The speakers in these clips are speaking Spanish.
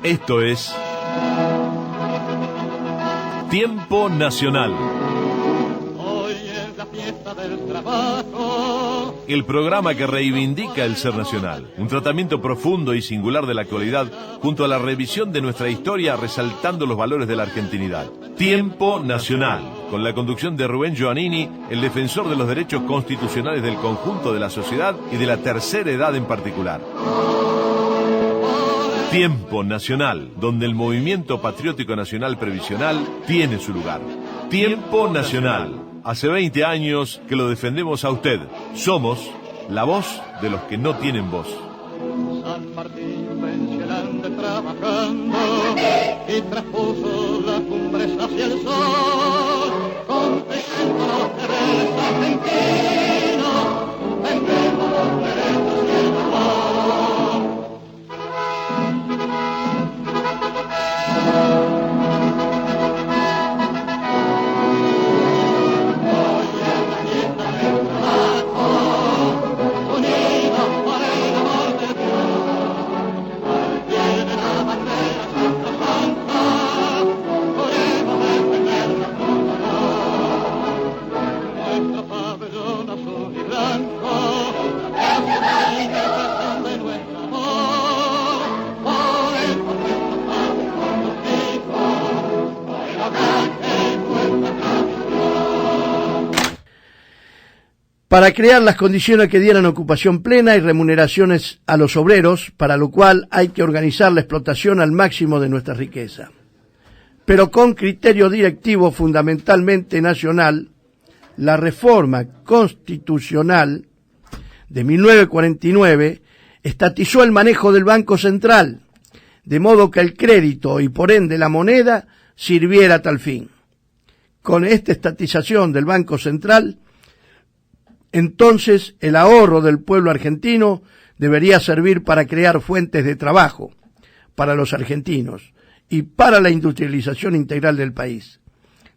Esto es Tiempo Nacional. Hoy es la fiesta del trabajo. El programa que reivindica el ser nacional. Un tratamiento profundo y singular de la actualidad, junto a la revisión de nuestra historia, resaltando los valores de la argentinidad. Tiempo Nacional, con la conducción de Rubén Giovannini, el defensor de los derechos constitucionales del conjunto de la sociedad y de la tercera edad en particular. Tiempo Nacional, donde el movimiento patriótico nacional previsional tiene su lugar. Tiempo Nacional. Hace 20 años que lo defendemos a usted. Somos la voz de los que no tienen voz. San Martín pensionante trabajando y traspuso las cumbres hacia el sol. Contento los deberes argentinos, vendemos los derechos y el amor. Para crear las condiciones que dieran ocupación plena y remuneraciones a los obreros, para lo cual hay que organizar la explotación al máximo de nuestra riqueza. Pero con criterio directivo fundamentalmente nacional, la reforma constitucional de 1949 estatizó el manejo del Banco Central, de modo que el crédito y por ende la moneda sirviera a tal fin. Con esta estatización del Banco Central, entonces el ahorro del pueblo argentino debería servir para crear fuentes de trabajo para los argentinos y para la industrialización integral del país.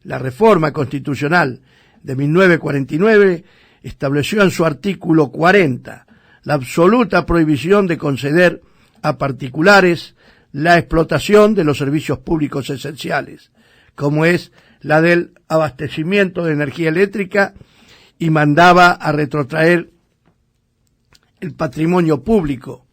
La reforma constitucional de 1949 estableció en su artículo 40 la absoluta prohibición de conceder a particulares la explotación de los servicios públicos esenciales, como es la del abastecimiento de energía eléctrica, y mandaba a retrotraer el patrimonio público,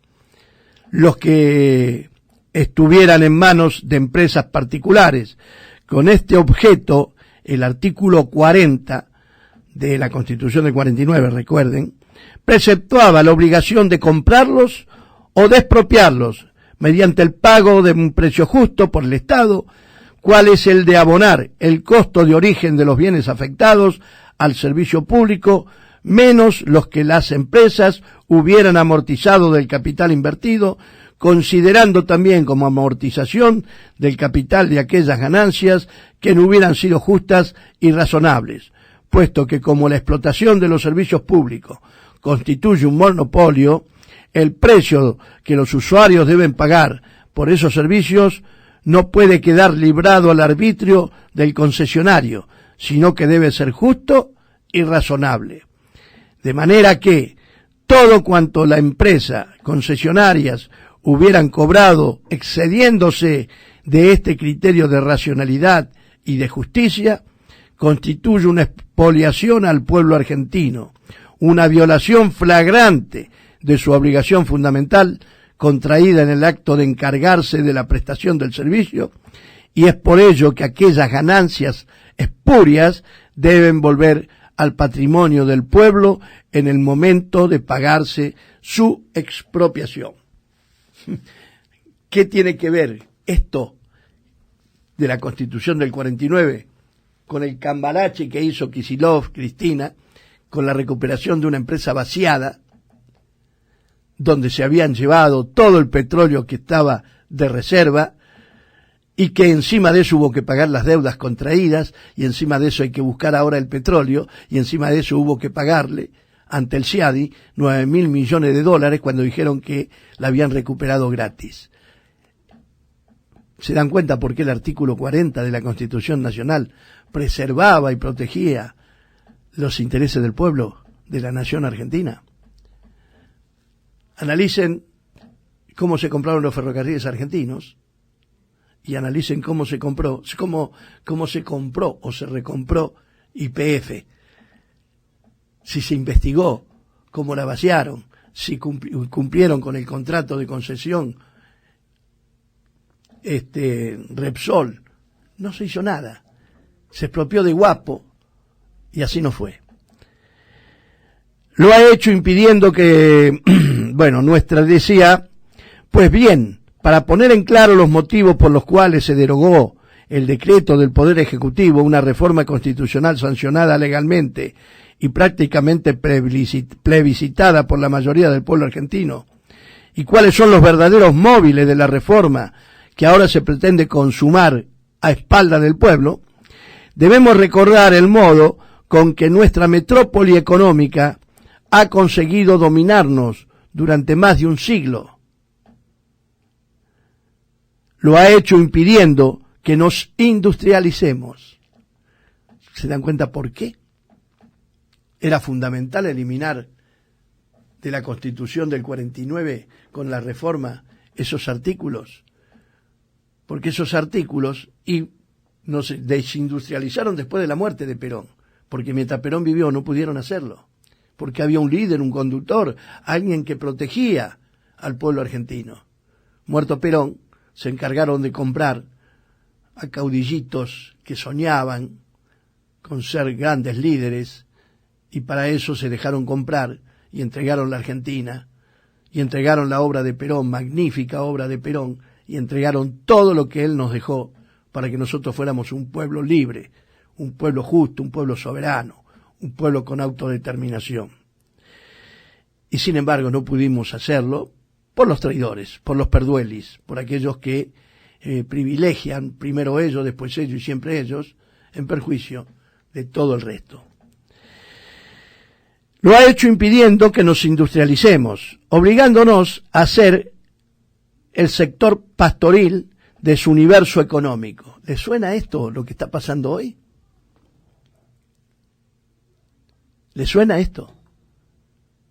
los que estuvieran en manos de empresas particulares. Con este objeto, el artículo 40 de la Constitución del 49, recuerden, preceptuaba la obligación de comprarlos o de expropiarlos mediante el pago de un precio justo por el Estado, cuál es el de abonar el costo de origen de los bienes afectados al servicio público, menos los que las empresas hubieran amortizado del capital invertido, considerando también como amortización del capital de aquellas ganancias que no hubieran sido justas y razonables, puesto que como la explotación de los servicios públicos constituye un monopolio, el precio que los usuarios deben pagar por esos servicios no puede quedar librado al arbitrio del concesionario, sino que debe ser justo y razonable. De manera que todo cuanto la empresa concesionarias hubieran cobrado excediéndose de este criterio de racionalidad y de justicia, constituye una expoliación al pueblo argentino, una violación flagrante de su obligación fundamental contraída en el acto de encargarse de la prestación del servicio, y es por ello que aquellas ganancias espurias deben volver al patrimonio del pueblo en el momento de pagarse su expropiación. ¿Qué tiene que ver esto de la Constitución del 49 con el cambalache que hizo Kicillof, Cristina, con la recuperación de una empresa vaciada, donde se habían llevado todo el petróleo que estaba de reserva, y que encima de eso hubo que pagar las deudas contraídas, y encima de eso hay que buscar ahora el petróleo, y encima de eso hubo que pagarle ante el CIADI 9.000 millones de dólares cuando dijeron que la habían recuperado gratis. ¿Se dan cuenta por qué el artículo 40 de la Constitución Nacional preservaba y protegía los intereses del pueblo, de la nación argentina? Analicen cómo se compraron los ferrocarriles argentinos, y analicen cómo se compró o se recompró YPF, si se investigó cómo la vaciaron, si cumplieron con el contrato de concesión Repsol. No se hizo nada, se expropió de guapo y así no fue. Lo ha hecho impidiendo que, decía, pues bien, para poner en claro los motivos por los cuales se derogó el decreto del Poder Ejecutivo, una reforma constitucional sancionada legalmente y prácticamente plebiscitada por la mayoría del pueblo argentino, y cuáles son los verdaderos móviles de la reforma que ahora se pretende consumar a espaldas del pueblo, debemos recordar el modo con que nuestra metrópoli económica ha conseguido dominarnos durante más de un siglo. Lo ha hecho impidiendo que nos industrialicemos. ¿Se dan cuenta por qué? Era fundamental eliminar de la Constitución del 49 con la reforma esos artículos, porque esos artículos nos desindustrializaron después de la muerte de Perón, porque mientras Perón vivió no pudieron hacerlo, porque había un líder, un conductor, alguien que protegía al pueblo argentino. Muerto Perón, se encargaron de comprar a caudillitos que soñaban con ser grandes líderes, y para eso se dejaron comprar y entregaron la Argentina, y entregaron la obra de Perón, magnífica obra de Perón, y entregaron todo lo que él nos dejó para que nosotros fuéramos un pueblo libre, un pueblo justo, un pueblo soberano, un pueblo con autodeterminación. Y sin embargo no pudimos hacerlo por los traidores, por los perduelis, por aquellos que privilegian primero ellos, después ellos y siempre ellos, en perjuicio de todo el resto. Lo ha hecho impidiendo que nos industrialicemos, obligándonos a ser el sector pastoril de su universo económico. ¿Les suena esto, lo que está pasando hoy? ¿Les suena esto?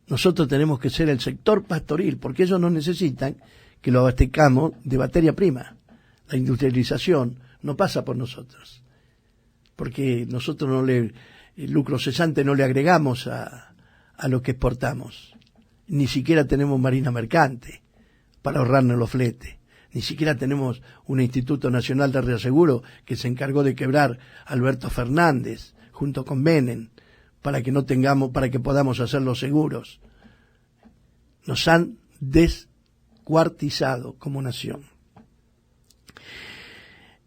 Nosotros tenemos que ser el sector pastoril, porque ellos nos necesitan que lo abastezcamos de materia prima. La industrialización no pasa por nosotros, porque nosotros el lucro cesante no le agregamos a lo que exportamos. Ni siquiera tenemos marina mercante para ahorrarnos los fletes. Ni siquiera tenemos un Instituto Nacional de Reaseguro que se encargó de quebrar a Alberto Fernández junto con Menem para que podamos hacer los seguros. Nos han descuartizado como nación.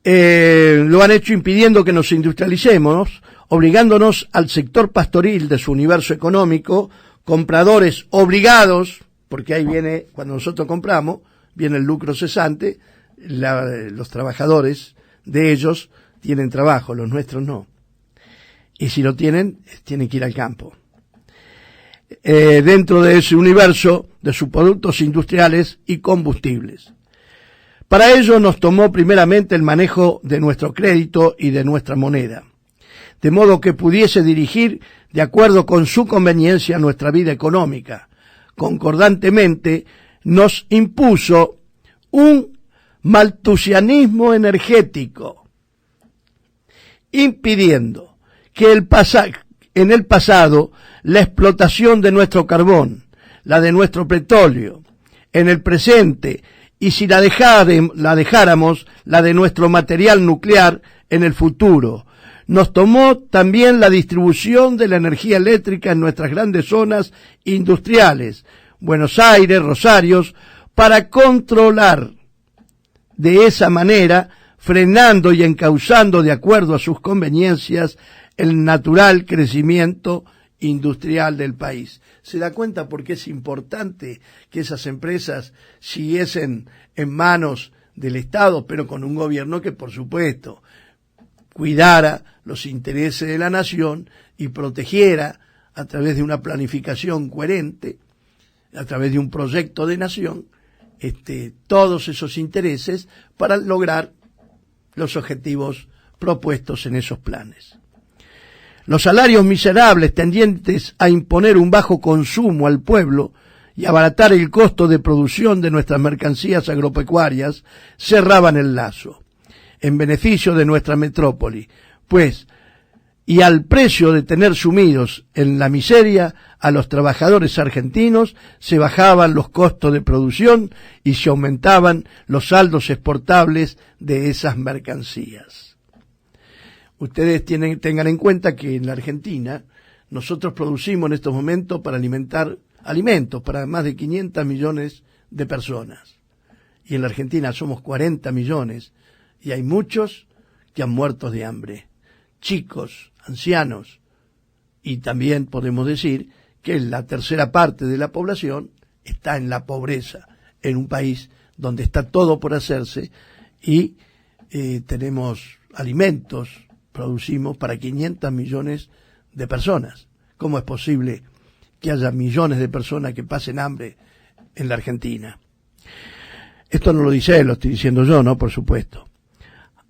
Lo han hecho impidiendo que nos industrialicemos, obligándonos al sector pastoril de su universo económico, compradores obligados, porque ahí viene, cuando nosotros compramos, viene el lucro cesante, los trabajadores de ellos tienen trabajo, los nuestros no. Y si lo tienen que ir al campo. Dentro de ese universo de sus productos industriales y combustibles. Para ello nos tomó primeramente el manejo de nuestro crédito y de nuestra moneda, de modo que pudiese dirigir de acuerdo con su conveniencia nuestra vida económica. Concordantemente nos impuso un maltusianismo energético, impidiendo que en el pasado la explotación de nuestro carbón, la de nuestro petróleo, en el presente, y si la dejáramos, la de nuestro material nuclear en el futuro. Nos tomó también la distribución de la energía eléctrica en nuestras grandes zonas industriales, Buenos Aires, Rosario, para controlar de esa manera, frenando y encauzando de acuerdo a sus conveniencias, el natural crecimiento industrial del país. ¿Se da cuenta por qué es importante que esas empresas siguiesen en manos del Estado, pero con un gobierno que, por supuesto, cuidara los intereses de la nación y protegiera a través de una planificación coherente, a través de un proyecto de nación, todos esos intereses para lograr los objetivos propuestos en esos planes? Los salarios miserables tendientes a imponer un bajo consumo al pueblo y abaratar el costo de producción de nuestras mercancías agropecuarias cerraban el lazo. en beneficio de nuestra metrópoli, pues, y al precio de tener sumidos en la miseria a los trabajadores argentinos, se bajaban los costos de producción y se aumentaban los saldos exportables de esas mercancías. Ustedes tengan en cuenta que en la Argentina nosotros producimos en estos momentos para alimentar alimentos para más de 500 millones de personas. Y en la Argentina somos 40 millones y hay muchos que han muerto de hambre. Chicos, ancianos, y también podemos decir que la tercera parte de la población está en la pobreza, en un país donde está todo por hacerse y tenemos alimentos, producimos para 500 millones de personas. ¿Cómo es posible que haya millones de personas que pasen hambre en la Argentina? Esto no lo dice él, lo estoy diciendo yo, ¿no? Por supuesto.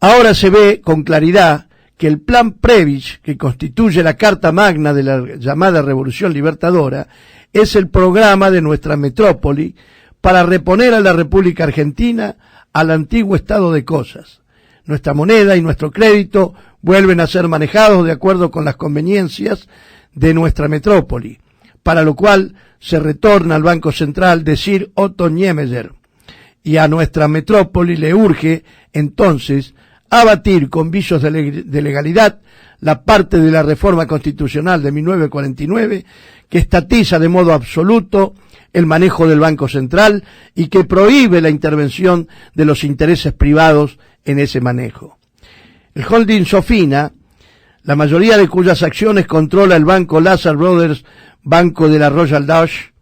Ahora se ve con claridad que el plan Prebisch, que constituye la carta magna de la llamada Revolución Libertadora, es el programa de nuestra metrópoli para reponer a la República Argentina al antiguo estado de cosas. Nuestra moneda y nuestro crédito vuelven a ser manejados de acuerdo con las conveniencias de nuestra metrópoli, para lo cual se retorna al Banco Central de Sir Otto Niemeyer, y a nuestra metrópoli le urge, entonces, abatir con vicios de legalidad la parte de la reforma constitucional de 1949 que estatiza de modo absoluto el manejo del Banco Central y que prohíbe la intervención de los intereses privados en ese manejo. El holding Sofina, la mayoría de cuyas acciones controla el banco Lazard Brothers, banco de la Royal Dutch,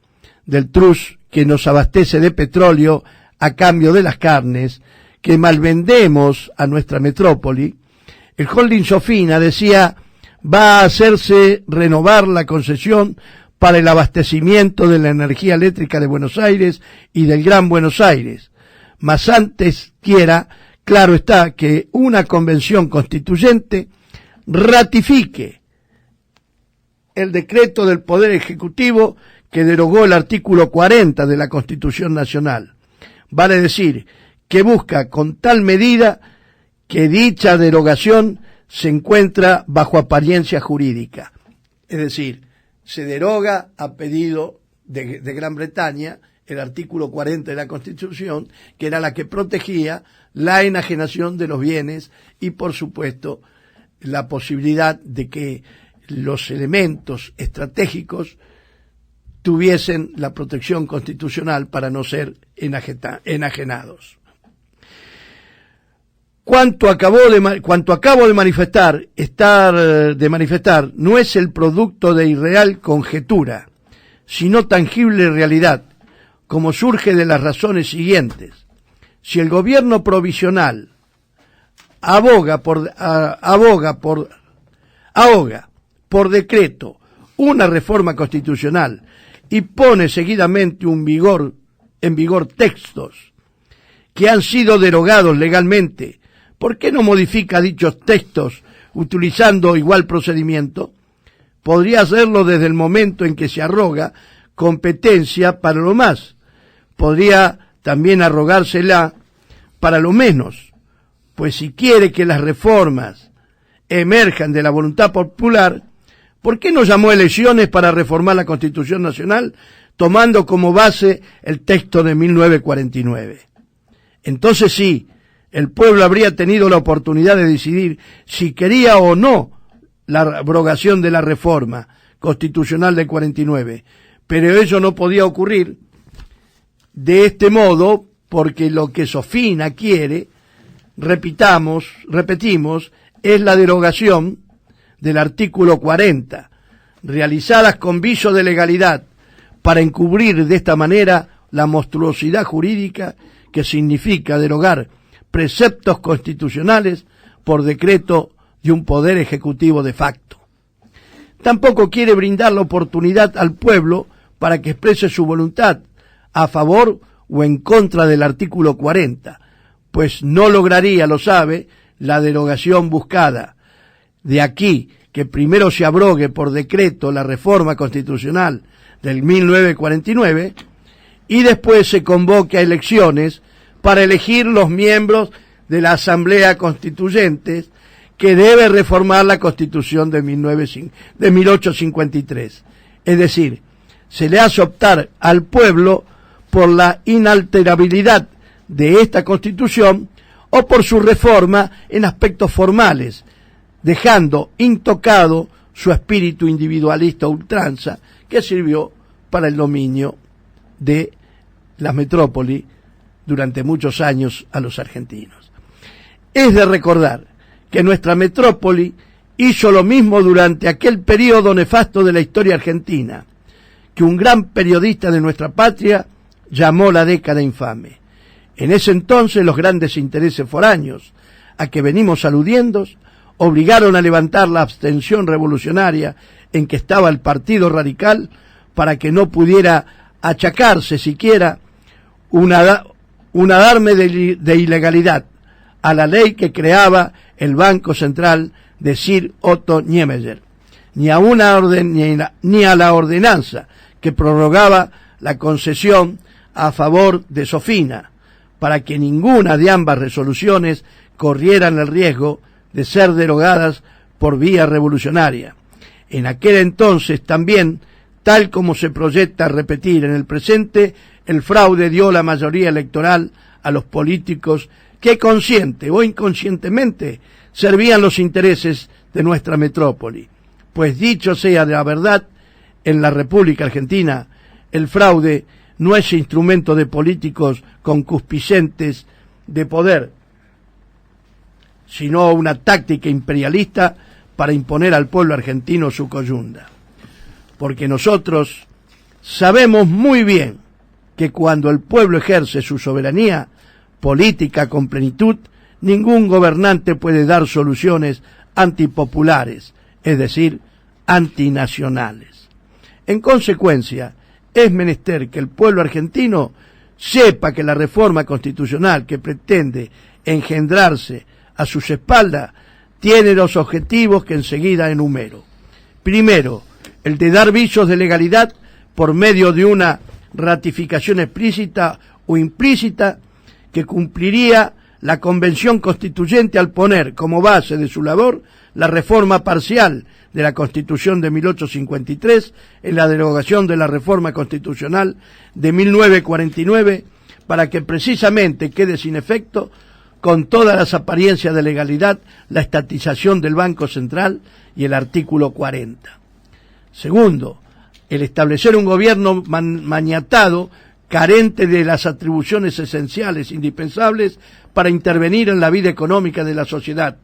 del Trust que nos abastece de petróleo a cambio de las carnes, que malvendemos a nuestra metrópoli, el holding Sofina decía va a hacerse renovar la concesión para el abastecimiento de la energía eléctrica de Buenos Aires y del Gran Buenos Aires, mas antes quiera, claro está, que una convención constituyente ratifique el decreto del Poder Ejecutivo que derogó el artículo 40 de la Constitución Nacional. Vale decir, que busca con tal medida que dicha derogación se encuentra bajo apariencia jurídica. Es decir, se deroga a pedido de Gran Bretaña el artículo 40 de la Constitución, que era la que protegía la enajenación de los bienes y, por supuesto, la posibilidad de que los elementos estratégicos tuviesen la protección constitucional para no ser enajenados. Cuanto acabo de manifestar no es el producto de irreal conjetura, sino tangible realidad, como surge de las razones siguientes. Si el gobierno provisional ahoga por decreto una reforma constitucional y pone seguidamente en vigor textos que han sido derogados legalmente, ¿por qué no modifica dichos textos utilizando igual procedimiento? Podría hacerlo desde el momento en que se arroga competencia para lo más. Podría también arrogársela para lo menos, pues si quiere que las reformas emerjan de la voluntad popular, ¿por qué no llamó elecciones para reformar la Constitución Nacional tomando como base el texto de 1949? Entonces sí, el pueblo habría tenido la oportunidad de decidir si quería o no la abrogación de la reforma constitucional del 49, pero eso no podía ocurrir de este modo porque lo que Sofina quiere, repetimos, es la derogación del artículo 40, realizadas con viso de legalidad para encubrir de esta manera la monstruosidad jurídica que significa derogar preceptos constitucionales por decreto de un poder ejecutivo de facto. Tampoco quiere brindar la oportunidad al pueblo para que exprese su voluntad a favor o en contra del artículo 40, pues no lograría, lo sabe, la derogación buscada. De aquí que primero se abrogue por decreto la reforma constitucional del 1949 y después se convoque a elecciones para elegir los miembros de la Asamblea Constituyente, que debe reformar la Constitución de 1853. Es decir, se le hace optar al pueblo por la inalterabilidad de esta Constitución o por su reforma en aspectos formales, dejando intocado su espíritu individualista a ultranza que sirvió para el dominio de las metrópolis durante muchos años a los argentinos. Es de recordar que nuestra metrópoli hizo lo mismo durante aquel periodo nefasto de la historia argentina, que un gran periodista de nuestra patria llamó la década infame. En ese entonces los grandes intereses foráneos, a que venimos aludiendo, obligaron a levantar la abstención revolucionaria en que estaba el Partido Radical para que no pudiera achacarse siquiera un adarme de ilegalidad a la ley que creaba el Banco Central de Sir Otto Niemeyer, ni a la ordenanza que prorrogaba la concesión a favor de Sofina, para que ninguna de ambas resoluciones corrieran el riesgo de ser derogadas por vía revolucionaria. En aquel entonces también, tal como se proyecta repetir en el presente, el fraude dio la mayoría electoral a los políticos que consciente o inconscientemente servían los intereses de nuestra metrópoli. Pues dicho sea de la verdad, en la República Argentina el fraude no es instrumento de políticos concupiscentes de poder, sino una táctica imperialista para imponer al pueblo argentino su coyunda. Porque nosotros sabemos muy bien que cuando el pueblo ejerce su soberanía política con plenitud, ningún gobernante puede dar soluciones antipopulares, es decir, antinacionales. En consecuencia, es menester que el pueblo argentino sepa que la reforma constitucional que pretende engendrarse a sus espaldas tiene los objetivos que enseguida enumero. Primero, el de dar visos de legalidad por medio de una ratificación explícita o implícita que cumpliría la Convención Constituyente al poner como base de su labor la reforma parcial de la Constitución de 1853 en la derogación de la reforma constitucional de 1949 para que precisamente quede sin efecto, con todas las apariencias de legalidad, la estatización del Banco Central y el artículo 40. Segundo, el establecer un gobierno maniatado, carente de las atribuciones esenciales indispensables para intervenir en la vida económica de la sociedad,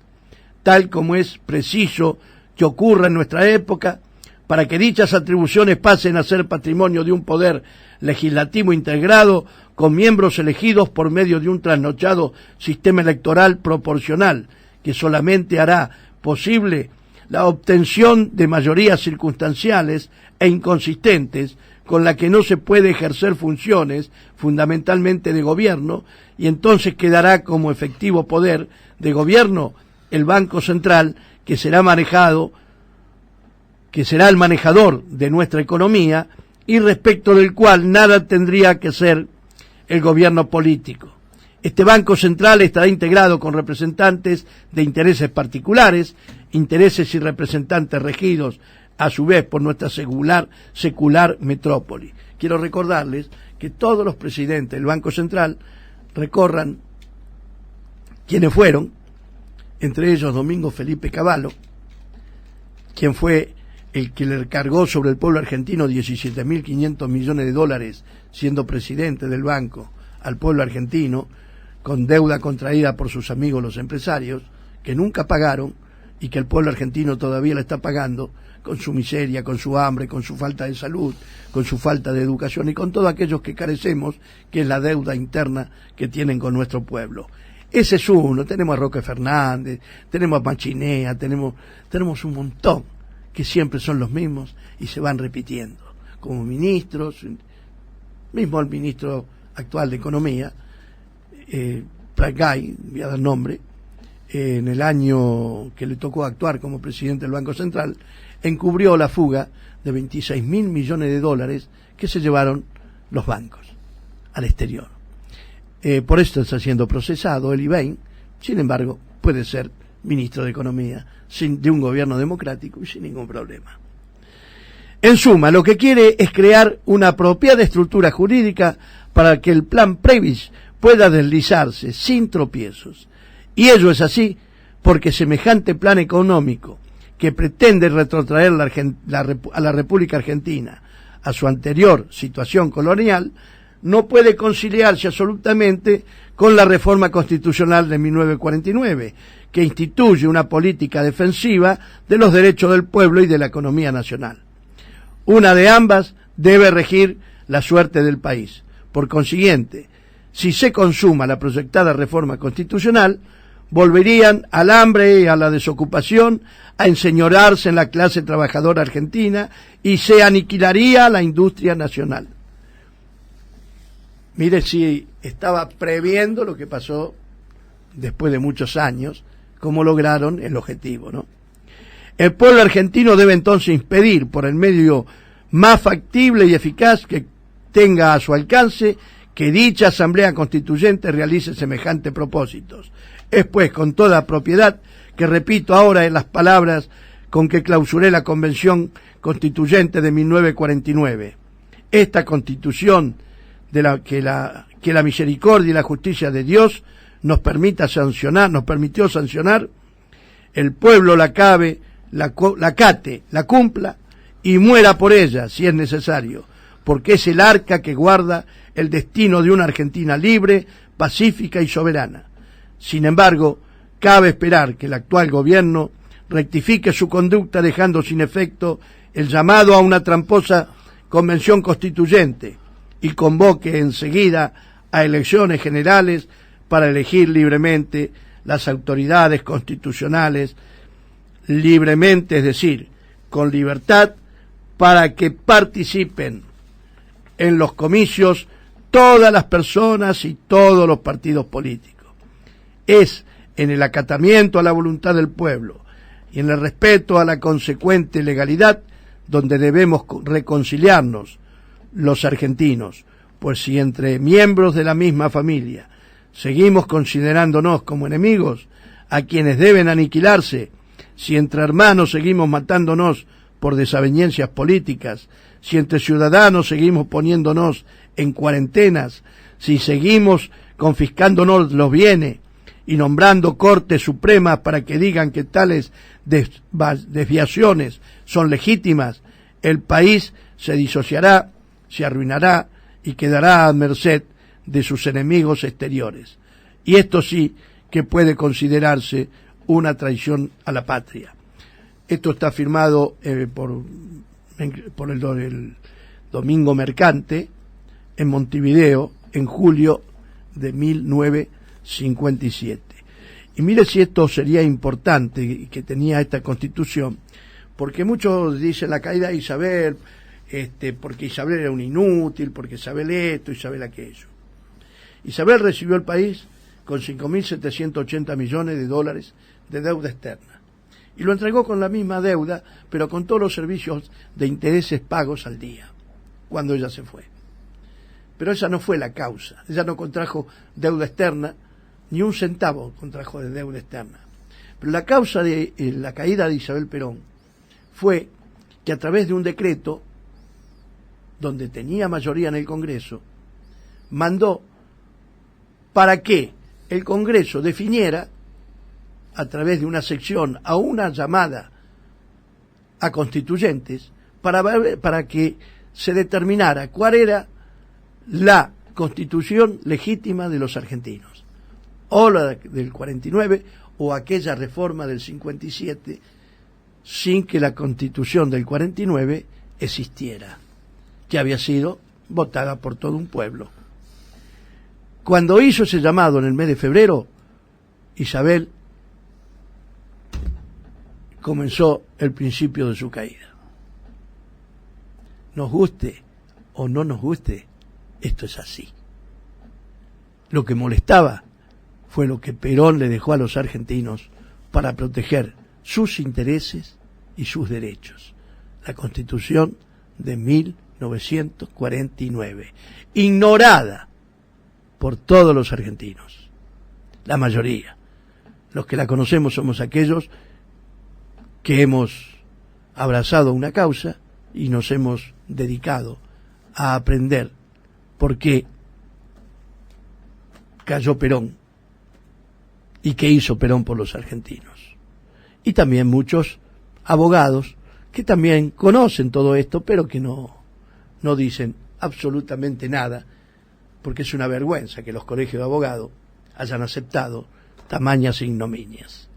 tal como es preciso que ocurra en nuestra época, para que dichas atribuciones pasen a ser patrimonio de un poder legislativo integrado con miembros elegidos por medio de un trasnochado sistema electoral proporcional, que solamente hará posible la obtención de mayorías circunstanciales e inconsistentes con la que no se puede ejercer funciones fundamentalmente de gobierno, y entonces quedará como efectivo poder de gobierno el Banco Central, que será el manejador de nuestra economía y respecto del cual nada tendría que ser el gobierno político. Este Banco Central estará integrado con representantes de intereses particulares, intereses y representantes regidos a su vez por nuestra secular metrópoli. Quiero recordarles que todos los presidentes del Banco Central recorran quienes fueron, entre ellos Domingo Felipe Cavallo, quien fue el que le cargó sobre el pueblo argentino 17.500 millones de dólares siendo presidente del banco al pueblo argentino, con deuda contraída por sus amigos los empresarios, que nunca pagaron y que el pueblo argentino todavía la está pagando con su miseria, con su hambre, con su falta de salud, con su falta de educación y con todos aquellos que carecemos, que es la deuda interna que tienen con nuestro pueblo. Ese es uno. Tenemos a Roque Fernández, tenemos a Machinea, tenemos un montón que siempre son los mismos y se van repitiendo como ministros, mismo el ministro actual de Economía, Prat-Gay, voy a dar nombre, en el año que le tocó actuar como presidente del Banco Central, encubrió la fuga de 26.000 millones de dólares que se llevaron los bancos al exterior. Por esto está siendo procesado el IBEN Sin embargo, puede ser ministro de Economía de un gobierno democrático y sin ningún problema. En suma, lo que quiere es crear una apropiada estructura jurídica para que el plan Previs pueda deslizarse sin tropiezos. Y ello es así porque semejante plan económico que pretende retrotraer a la República Argentina a su anterior situación colonial no puede conciliarse absolutamente con la reforma constitucional de 1949, que instituye una política defensiva de los derechos del pueblo y de la economía nacional. Una de ambas debe regir la suerte del país. Por consiguiente, si se consuma la proyectada reforma constitucional, volverían al hambre y a la desocupación, a enseñorearse en la clase trabajadora argentina y se aniquilaría la industria nacional. Mire si estaba previendo lo que pasó después de muchos años, cómo lograron el objetivo, ¿no? El pueblo argentino debe entonces impedir por el medio más factible y eficaz que tenga a su alcance que dicha Asamblea Constituyente realice semejantes propósitos. Es pues con toda propiedad que repito ahora en las palabras con que clausuré la Convención Constituyente de 1949. Esta Constitución que la misericordia y la justicia de Dios nos permitió sancionar, el pueblo la acate, la cumpla y muera por ella si es necesario, porque es el arca que guarda el destino de una Argentina libre, pacífica y soberana. Sin embargo, cabe esperar que el actual gobierno rectifique su conducta dejando sin efecto el llamado a una tramposa convención constituyente y convoque enseguida a elecciones generales para elegir libremente las autoridades constitucionales, libremente, es decir, con libertad, para que participen en los comicios todas las personas y todos los partidos políticos. Es en el acatamiento a la voluntad del pueblo y en el respeto a la consecuente legalidad donde debemos reconciliarnos los argentinos, pues si entre miembros de la misma familia seguimos considerándonos como enemigos a quienes deben aniquilarse, si entre hermanos seguimos matándonos por desavenencias políticas, si entre ciudadanos seguimos poniéndonos en cuarentenas, si seguimos confiscándonos los bienes y nombrando cortes supremas para que digan que tales desviaciones son legítimas, el país se disociará, se arruinará y quedará a merced de sus enemigos exteriores. Y esto sí que puede considerarse una traición a la patria. Esto está firmado por el Domingo Mercante en Montevideo en julio de 1957. Y mire si esto sería importante que tenía esta Constitución, porque muchos dicen la caída de Isabel, porque Isabel era un inútil, porque Isabel esto, Isabel aquello. Isabel recibió el país con 5.780 millones de dólares de deuda externa. Y lo entregó con la misma deuda, pero con todos los servicios de intereses pagos al día, cuando ella se fue. Pero esa no fue la causa. Ella no contrajo deuda externa, ni un centavo contrajo de deuda externa. Pero la causa de la caída de Isabel Perón fue que a través de un decreto, donde tenía mayoría en el Congreso, mandó para que el Congreso definiera, a través de una sección, a una llamada a constituyentes, para que se determinara cuál era la constitución legítima de los argentinos, o la del 49, o aquella reforma del 57, sin que la constitución del 49 existiera, que había sido votada por todo un pueblo. Cuando hizo ese llamado en el mes de febrero, Isabel comenzó el principio de su caída. Nos guste o no nos guste, esto es así. Lo que molestaba fue lo que Perón le dejó a los argentinos para proteger sus intereses y sus derechos. La Constitución de 1949, ignorada por todos los argentinos, la mayoría, Los que la conocemos somos aquellos que hemos abrazado una causa y nos hemos dedicado a aprender por qué cayó Perón y qué hizo Perón por los argentinos. Y también muchos abogados que también conocen todo esto, pero que no dicen absolutamente nada, porque es una vergüenza que los colegios de abogados hayan aceptado tamañas ignominias.